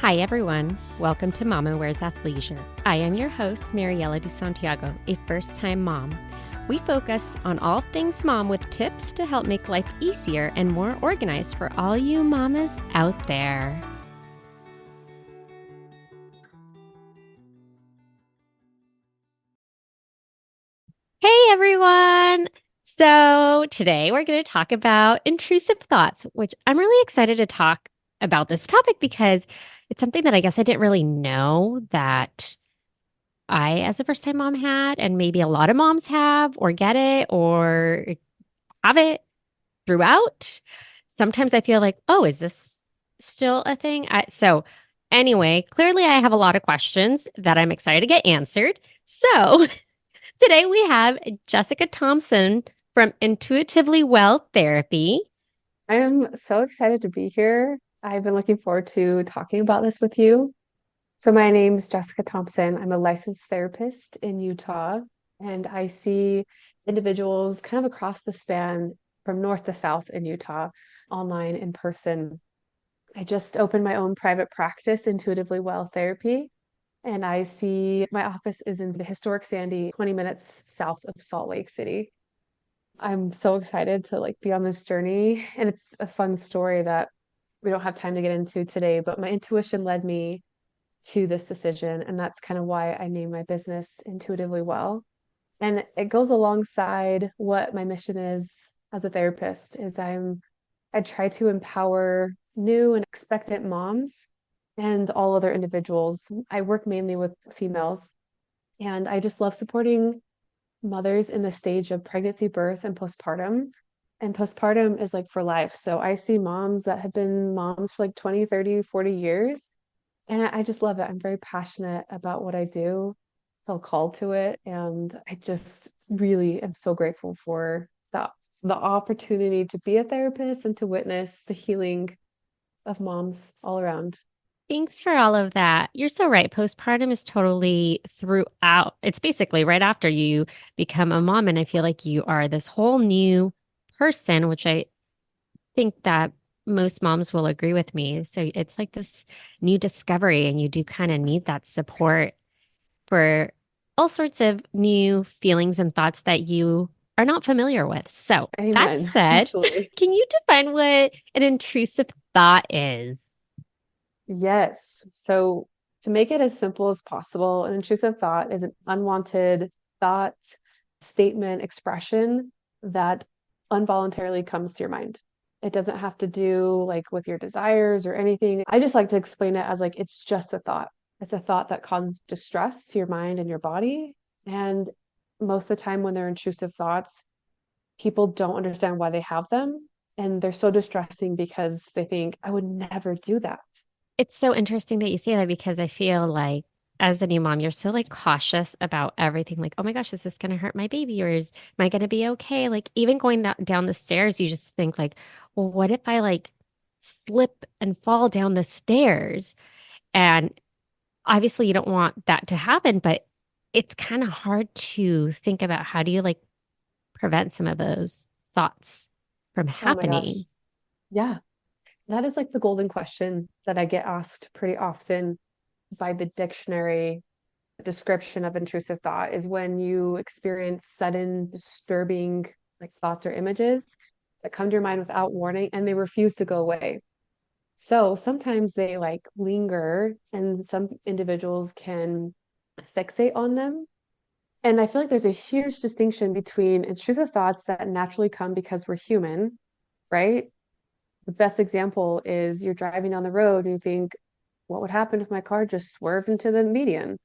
Hi, everyone. Welcome to Mama Wears Athleisure. I am your host, Mariela de Santiago, a first time mom. We focus on all things mom with tips to help make life easier and more organized for all you mamas out there. Hey, everyone. So, today we're going to talk about intrusive thoughts, which I'm really excited to talk about this topic because it's something that I guess I didn't really know that I, as a first time mom, had, and maybe a lot of moms have, or get it, or have it throughout. Sometimes I feel like, oh, is this still a thing? Anyway, clearly I have a lot of questions that I'm excited to get answered. So, today we have Jessica Thompson from Intuitively Well Therapy. I am so excited to be here. I've been looking forward to talking about this with you. So, my name is Jessica Thompson. I'm a licensed therapist in Utah, and I see individuals kind of across the span from north to south in Utah, online, in person. I just opened my own private practice, Intuitively Well Therapy, and I see my office is in the historic Sandy, 20 minutes south of Salt Lake City. I'm so excited to be on this journey. And it's a fun story that we don't have time to get into today, but my intuition led me to this decision. And that's kind of why I named my business Intuitively Well. And it goes alongside what my mission is as a therapist is I try to empower new and expectant moms and all other individuals. I work mainly with females, and I just love supporting mothers in the stage of pregnancy, birth, and postpartum. And postpartum is like for life. So I see moms that have been moms for like 20, 30, 40 years. And I just love it. I'm very passionate about what I do, feel called to it. And I just really am so grateful for the opportunity to be a therapist and to witness the healing of moms all around. Thanks for all of that. You're so right. Postpartum is totally throughout. It's basically right after you become a mom. And I feel like you are this whole new person, which I think that most moms will agree with me. So it's like this new discovery, and you do kind of need that support for all sorts of new feelings and thoughts that you are not familiar with. So that Amen. said, Absolutely. can you define what an intrusive thought is? Yes. So to make it as simple as possible, an intrusive thought is an unwanted thought, statement, expression that involuntarily comes to your mind. It doesn't have to do with your desires or anything. I just like to explain it as it's just a thought. It's a thought that causes distress to your mind and your body. And most of the time when they're intrusive thoughts, people don't understand why they have them. And they're so distressing because they think, I would never do that. It's so interesting that you say that because I feel like as a new mom, you're so like cautious about everything. Like, oh my gosh, is this going to hurt my baby, or am I going to be okay? Like, even going down the stairs, you just think like, well, what if I like slip and fall down the stairs? And obviously, you don't want that to happen, but it's kind of hard to think about how do you like prevent some of those thoughts from Oh my gosh. happening. Yeah. That is like the golden question that I get asked pretty often by the dictionary description of intrusive thought is when you experience sudden disturbing thoughts or images that come to your mind without warning and they refuse to go away. So sometimes they linger and some individuals can fixate on them. And I feel like there's a huge distinction between intrusive thoughts that naturally come because we're human, right? The best example is you're driving down the road and you think, what would happen if my car just swerved into the median?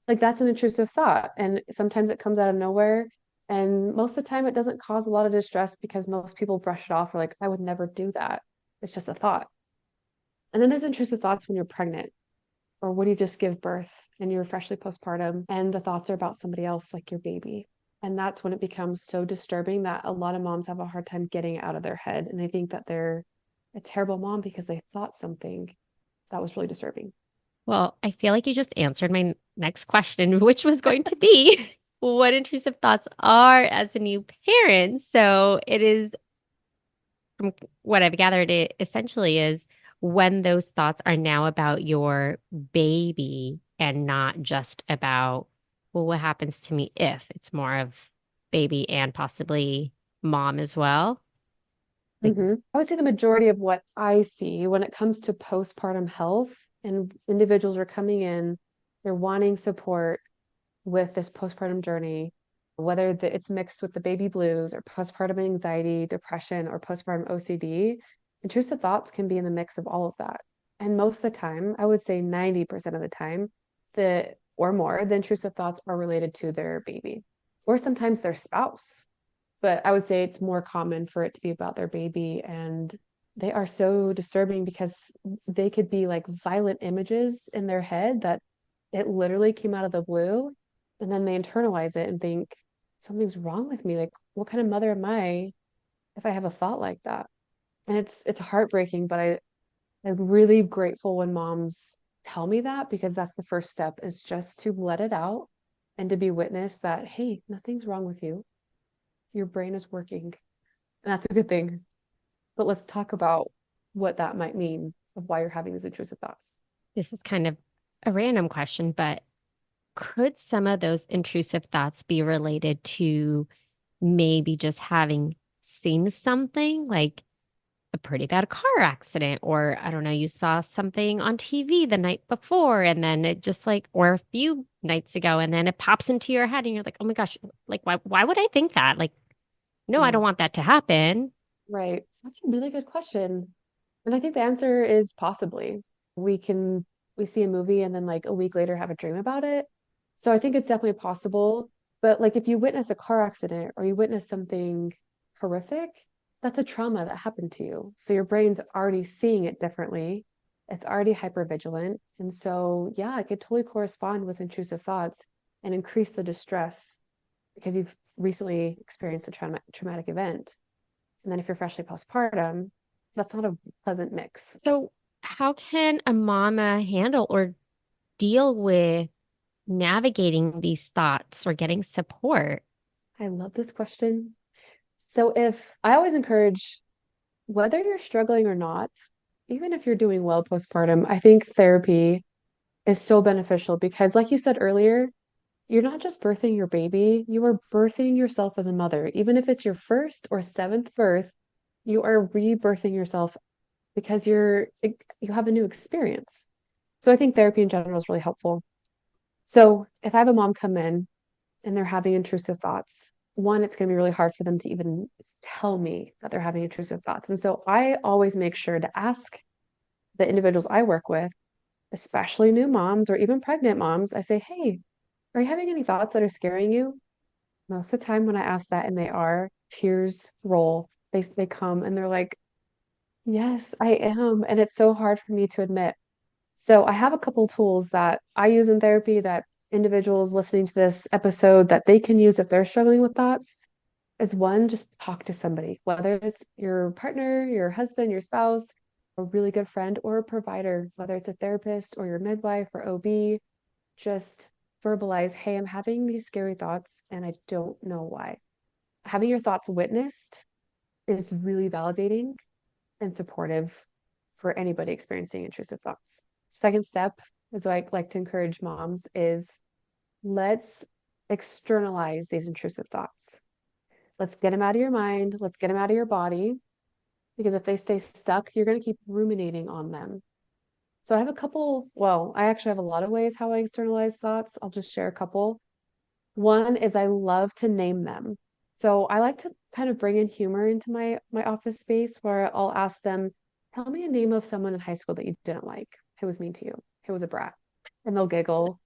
Like that's an intrusive thought. And sometimes it comes out of nowhere. And most of the time, it doesn't cause a lot of distress because most people brush it off or I would never do that. It's just a thought. And then there's intrusive thoughts when you're pregnant or when you just give birth and you're freshly postpartum and the thoughts are about somebody else, like your baby. And that's when it becomes so disturbing that a lot of moms have a hard time getting it out of their head. And they think that they're a terrible mom because they thought something that was really disturbing. Well, I feel like you just answered my next question, which was going to be what intrusive thoughts are as a new parent. So it is, from what I've gathered, it essentially is when those thoughts are now about your baby and not just about, well, what happens to me if it's more of baby and possibly mom as well? Like, I would say the majority of what I see when it comes to postpartum health and individuals are coming in, they're wanting support with this postpartum journey, whether it's mixed with the baby blues or postpartum anxiety, depression, or postpartum OCD, intrusive thoughts can be in the mix of all of that. And most of the time, I would say 90% of the time, the or more, the intrusive thoughts are related to their baby or sometimes their spouse. But I would say it's more common for it to be about their baby. And they are so disturbing because they could be like violent images in their head that it literally came out of the blue. And then they internalize it and think something's wrong with me. Like, what kind of mother am I if I have a thought like that? And it's heartbreaking, but I'm really grateful when moms tell me that because that's the first step is just to let it out and to be witness that, hey, nothing's wrong with you. Your brain is working. And that's a good thing. But let's talk about what that might mean of why you're having these intrusive thoughts. this is kind of a random question, but could some of those intrusive thoughts be related to maybe just having seen something like a pretty bad car accident, or I don't know, you saw something on TV the night before, and then it just like, or a few nights ago, and then it pops into your head, and you're like, oh my gosh, like why would I think that? Like, no, I don't Mm, want that to happen. right. That's a really good question. And I think the answer is possibly. We can we see a movie and then like a week later have a dream about it. So I think it's definitely possible. But like if you witness a car accident or you witness something horrific, that's a trauma that happened to you. So your brain's already seeing it differently. It's already hypervigilant. And so yeah, it could totally correspond with intrusive thoughts and increase the distress because you've recently experienced a traumatic event. And then if you're freshly postpartum, that's not a pleasant mix. So, how can a mama handle or deal with navigating these thoughts or getting support? I love this question. So if I always encourage whether you're struggling or not, even if you're doing well postpartum, I think therapy is so beneficial because like you said earlier, you're not just birthing your baby, you are birthing yourself as a mother. Even if it's your first or seventh birth, you are rebirthing yourself because you have a new experience. So I think therapy in general is really helpful. So if I have a mom come in and they're having intrusive thoughts, one, it's going to be really hard for them to even tell me that they're having intrusive thoughts. And so I always make sure to ask the individuals I work with, especially new moms or even pregnant moms, I say, hey, are you having any thoughts that are scaring you? Most of the time when I ask that and they are, tears roll. They come and they're like, yes, I am. And it's so hard for me to admit. So I have a couple tools that I use in therapy that individuals listening to this episode that they can use if they're struggling with thoughts is one, just talk to somebody, whether it's your partner, your husband, your spouse, a really good friend, or a provider, whether it's a therapist or your midwife or OB, just verbalize, hey, I'm having these scary thoughts and I don't know why. Having your thoughts witnessed is really validating and supportive for anybody experiencing intrusive thoughts. Second step is what I like to encourage moms is let's externalize these intrusive thoughts. Let's get them out of your mind. Let's get them out of your body. Because if they stay stuck, you're going to keep ruminating on them. So I have a couple, well, I actually have a lot of ways how I externalize thoughts. I'll just share a couple. One is I love to name them. So I like to kind of bring in humor into my office space where I'll ask them, tell me a name of someone in high school that you didn't like, who was mean to you, who was a brat. And they'll giggle.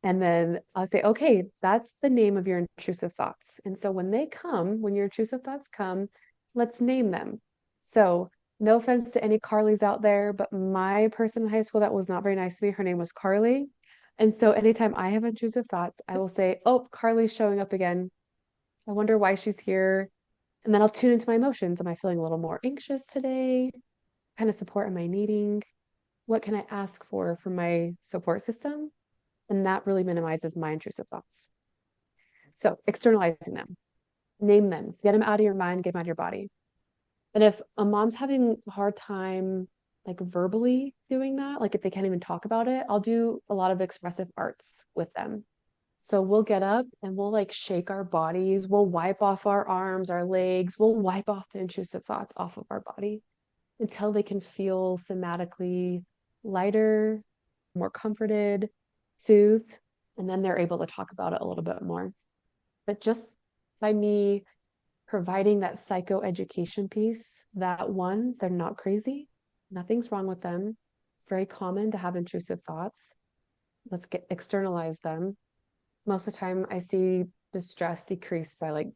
And then I'll say, okay, that's the name of your intrusive thoughts. And so when your intrusive thoughts come, let's name them. So no offense to any Carlys out there, but my person in high school that was not very nice to me, her name was Carly. And so anytime I have intrusive thoughts, I will say, oh, Carly's showing up again. I wonder why she's here. And then I'll tune into my emotions. Am I feeling a little more anxious today? What kind of support am I needing? What can I ask for from my support system? And that really minimizes my intrusive thoughts. So externalizing them, name them, get them out of your mind, get them out of your body. And if a mom's having a hard time like verbally doing that, like if they can't even talk about it, I'll do a lot of expressive arts with them. So we'll get up and we'll like shake our bodies, we'll wipe off our arms, our legs, we'll wipe off the intrusive thoughts off of our body until they can feel somatically lighter, more comforted, soothed, and then they're able to talk about it a little bit more. But just by me providing that psychoeducation piece, that one, they're not crazy, nothing's wrong with them. It's very common to have intrusive thoughts. Let's get externalize them. Most of the time, I see distress decrease by like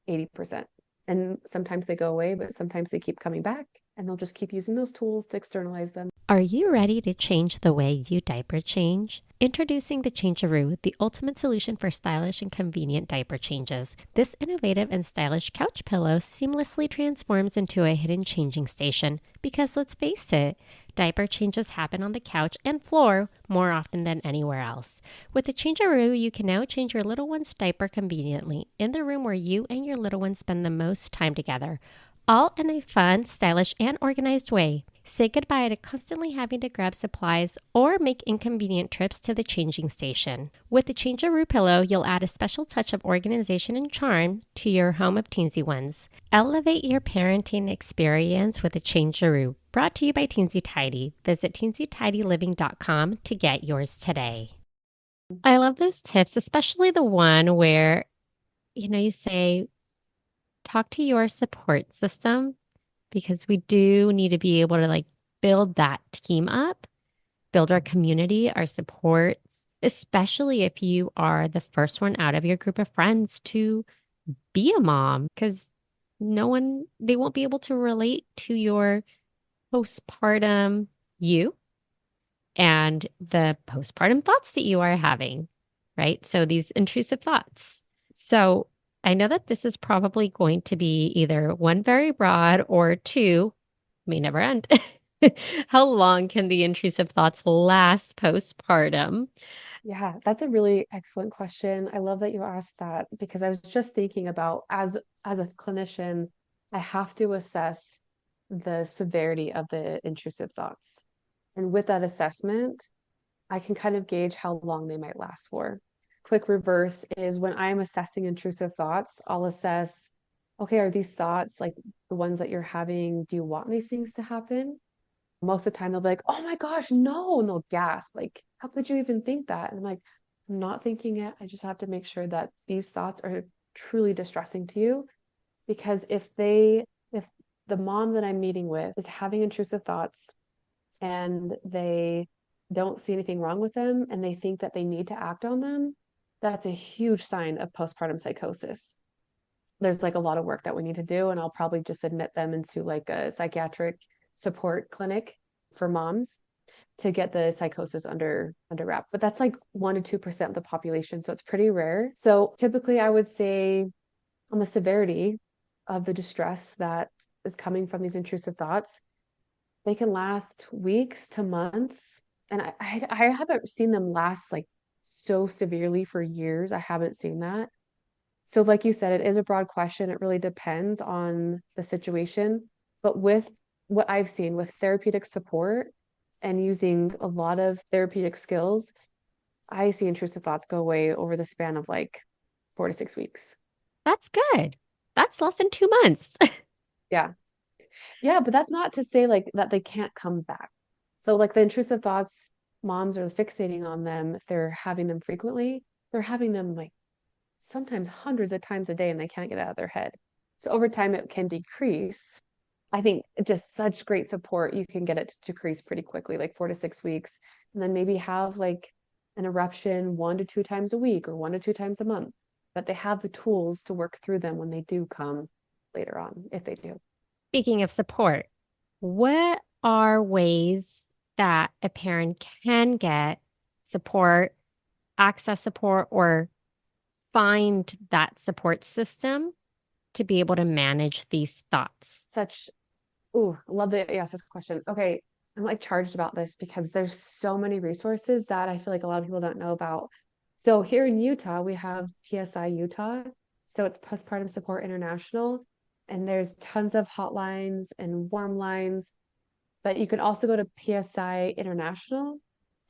80%. And sometimes they go away, but sometimes they keep coming back and they'll just keep using those tools to externalize them. Are you ready to change the way you diaper change? Introducing the Changeroo, the ultimate solution for stylish and convenient diaper changes. This innovative and stylish couch pillow seamlessly transforms into a hidden changing station because let's face it, diaper changes happen on the couch and floor more often than anywhere else. With the Changeroo, you can now change your little one's diaper conveniently in the room where you and your little one spend the most time together, all in a fun, stylish, and organized way. Say goodbye to constantly having to grab supplies or make inconvenient trips to the changing station. With the Changeroo pillow, you'll add a special touch of organization and charm to your home of teensy ones. Elevate your parenting experience with the Changeroo. Brought to you by Teensy Tidy. Visit teensytidyliving.com to get yours today. I love those tips, especially the one where, you say, talk to your support system because we do need to be able to like build that team up, build our community, our supports, especially if you are the first one out of your group of friends to be a mom, because they won't be able to relate to your postpartum you and the postpartum thoughts that you are having, right? So these intrusive thoughts. So I know that this is probably going to be either one very broad or two may never end. How long can the intrusive thoughts last postpartum? Yeah, that's a really excellent question. I love that you asked that because I was just thinking about as a clinician, I have to assess the severity of the intrusive thoughts. And with that assessment, I can kind of gauge how long they might last for. Quick reverse is when I'm assessing intrusive thoughts, I'll assess, okay, are these thoughts like the ones that you're having? Do you want these things to happen? Most of the time they'll be like, oh my gosh, no. And they'll gasp, like, how could you even think that? And I'm like, I'm not thinking it. I just have to make sure that these thoughts are truly distressing to you. Because if the mom that I'm meeting with is having intrusive thoughts and they don't see anything wrong with them and they think that they need to act on them, that's a huge sign of postpartum psychosis. There's like a lot of work that we need to do, and I'll probably just admit them into like a psychiatric support clinic for moms to get the psychosis under wrap. But that's like 1 to 2% of the population, so it's pretty rare. So typically I would say on the severity of the distress that is coming from these intrusive thoughts, they can last weeks to months. And I haven't seen them last like so severely for years. I haven't seen that. So, like you said, it is a broad question. It really depends on the situation. But with what I've seen with therapeutic support and using a lot of therapeutic skills, I see intrusive thoughts go away over the span of like 4 to 6 weeks. That's good. That's less than 2 months. Yeah. Yeah. But that's not to say like that they can't come back. So, like the intrusive thoughts, moms are fixating on them. If they're having them frequently, they're having them like sometimes hundreds of times a day and they can't get out of their head. So over time, it can decrease. I think just such great support, you can get it to decrease pretty quickly, like 4 to 6 weeks, and then maybe have like an eruption 1 to 2 times a week or 1 to 2 times a month. But they have the tools to work through them when they do come later on, if they do. Speaking of support, what are ways that a parent can get support, access support, or find that support system to be able to manage these thoughts? Such, ooh, love that you asked this question. Okay, I'm like charged about this because there's so many resources that I feel like a lot of people don't know about. So here in Utah, we have PSI Utah. So it's Postpartum Support International. And there's tons of hotlines and warm lines. But you can also go to PSI International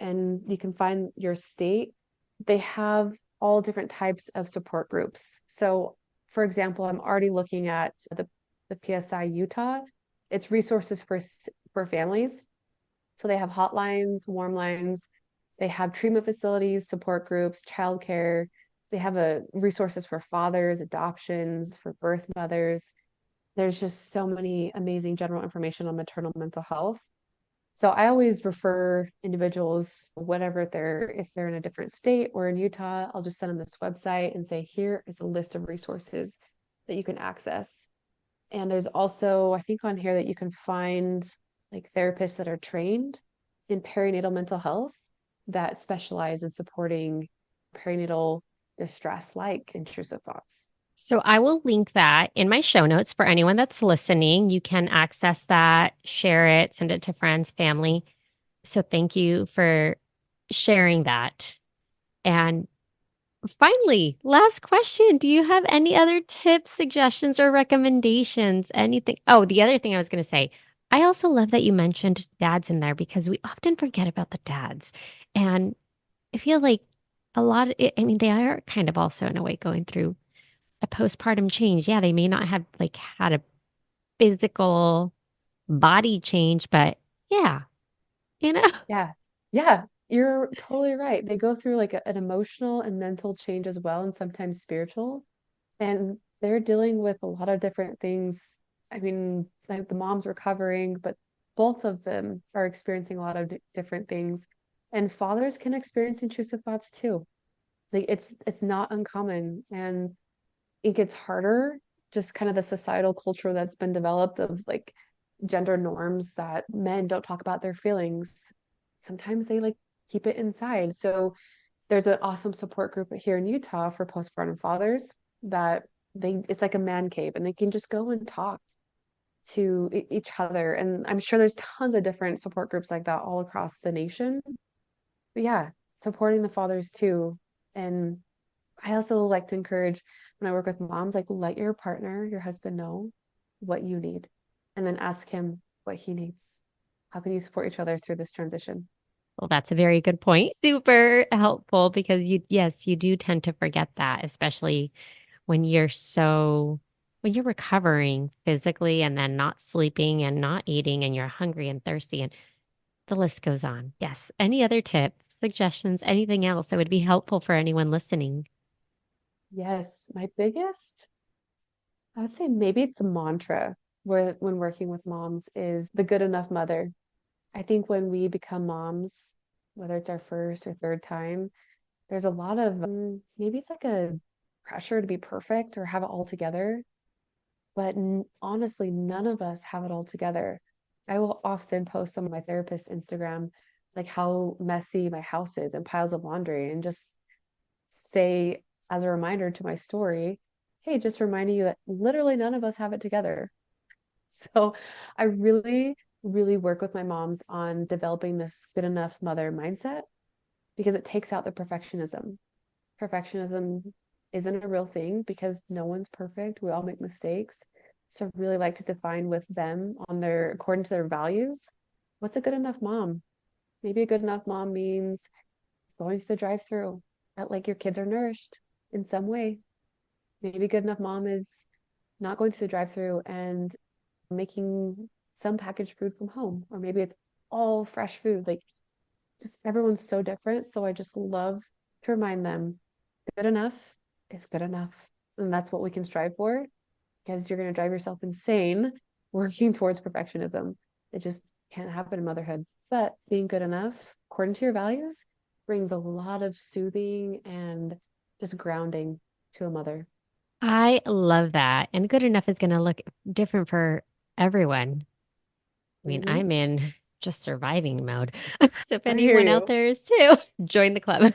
and you can find your state. They have all different types of support groups. So, for example, I'm already looking at the PSI Utah. It's resources for families. So they have hotlines, warm lines, they have treatment facilities, support groups, childcare. They have resources for fathers, adoptions, for birth mothers. There's just so many amazing general information on maternal mental health. So I always refer individuals, whatever if they're in a different state or in Utah, I'll just send them this website and say, here is a list of resources that you can access. And there's also, I think on here that you can find like therapists that are trained in perinatal mental health that specialize in supporting perinatal distress like intrusive thoughts. So I will link that in my show notes for anyone that's listening. You can access that, share it, send it to friends, family. So thank you for sharing that. And finally, last question. Do you have any other tips, suggestions, or recommendations? Anything? Oh, the other thing I was going to say, I also love that you mentioned dads in there because we often forget about the dads. And I feel like I mean, they are kind of also in a way going through a postpartum change. Yeah, they may not have like had a physical body change, but yeah, you know. Yeah. Yeah. You're totally right. They go through like an emotional and mental change as well, and sometimes spiritual. And they're dealing with a lot of different things. I mean, like the mom's recovering, but both of them are experiencing a lot of different things. And fathers can experience intrusive thoughts too. Like it's not uncommon, and it gets harder, just kind of the societal culture that's been developed of like gender norms that men don't talk about their feelings. Sometimes they like keep it inside. So there's an awesome support group here in Utah for postpartum fathers that it's like a man cave and they can just go and talk to each other. And I'm sure there's tons of different support groups like that all across the nation. But yeah, supporting the fathers too. And I also like to encourage when I work with moms, like let your partner, your husband know what you need and then ask him what he needs. How can you support each other through this transition? Well, that's a very good point. Super helpful because yes, you do tend to forget that, especially when when you're recovering physically and then not sleeping and not eating and you're hungry and thirsty and the list goes on. Yes. Any other tips, suggestions, anything else that would be helpful for anyone listening? Yes, my biggest, I would say maybe it's a mantra where when working with moms is the good enough mother. I think when we become moms, whether it's our first or third time, there's a lot of maybe it's like a pressure to be perfect or have it all together. But honestly, none of us have it all together. I will often post on my therapist's Instagram, like how messy my house is and piles of laundry, and just say as a reminder to my story, hey, just reminding you that literally none of us have it together. So I really, really work with my moms on developing this good enough mother mindset because it takes out the perfectionism. Perfectionism isn't a real thing because no one's perfect. We all make mistakes. So I really like to define with them on according to their values, what's a good enough mom? Maybe a good enough mom means going to the drive-through that like your kids are nourished in some way. Maybe a good enough mom is not going to the drive-through and making some packaged food from home, or maybe it's all fresh food. Like just everyone's so different. So I just love to remind them good enough is good enough. And that's what we can strive for because you're going to drive yourself insane working towards perfectionism. It just can't happen in motherhood. But being good enough, according to your values, brings a lot of soothing and just grounding to a mother. I love that. And good enough is going to look different for everyone. I mean, Hmm. I'm in just surviving mode. So if I hear anyone out you. there is too, join the club.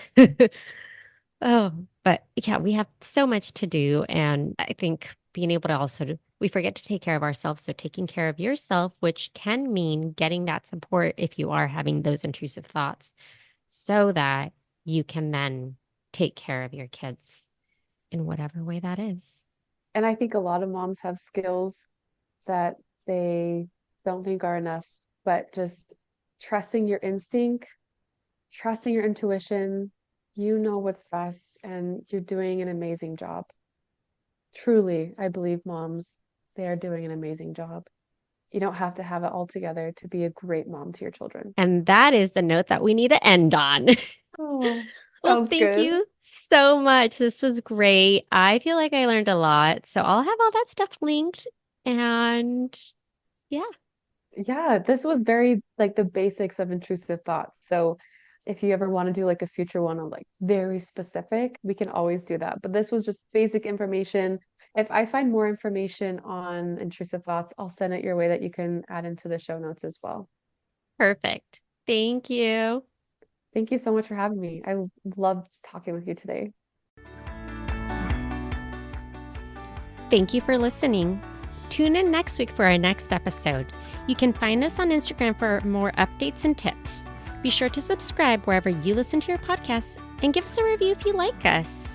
Oh, but yeah, we have so much to do. And I think being able to we forget to take care of ourselves. So taking care of yourself, which can mean getting that support if you are having those intrusive thoughts, so that you can then take care of your kids in whatever way that is. And I think a lot of moms have skills that they don't think are enough, but just trusting your instinct, trusting your intuition. You know what's best, and you're doing an amazing job. Truly, I believe moms, they are doing an amazing job. You don't have to have it all together to be a great mom to your children. And that is the note that we need to end on. Oh, Well, sounds thank good. you so much. This was great. I feel like I learned a lot. So I'll have all that stuff linked. And yeah, Yeah, this was very like the basics of intrusive thoughts. So if you ever want to do like a future one on like very specific, we can always do that. But this was just basic information. If I find more information on intrusive thoughts, I'll send it your way that you can add into the show notes as well. perfect. Thank you. Thank you so much for having me. I loved talking with you today. Thank you for listening. Tune in next week for our next episode. You can find us on Instagram for more updates and tips. Be sure to subscribe wherever you listen to your podcasts and give us a review if you like us.